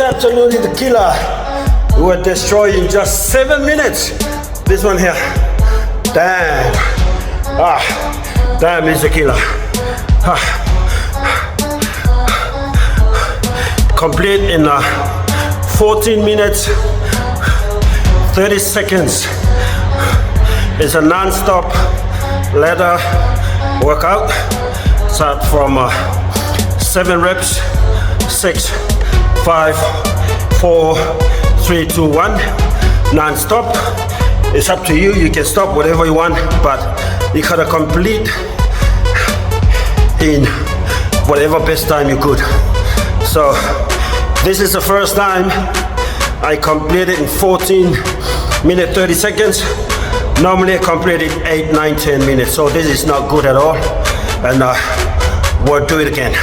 absolutely the killer. We were destroyed in just 7 minutes. This one here. Damn. Damn is the killer. Complete in 14 minutes, 30 seconds. It's a non-stop ladder workout. Start from 7 reps, 6, 5, 4, 3, 2, 1. Non-stop. It's up to you. You can stop whatever you want, but you gotta complete in whatever best time you could. So this is the first time I completed in 14 minutes 30 seconds. Normally I complete it 8, 9, 10 minutes. So this is not good at all. And we'll do it again.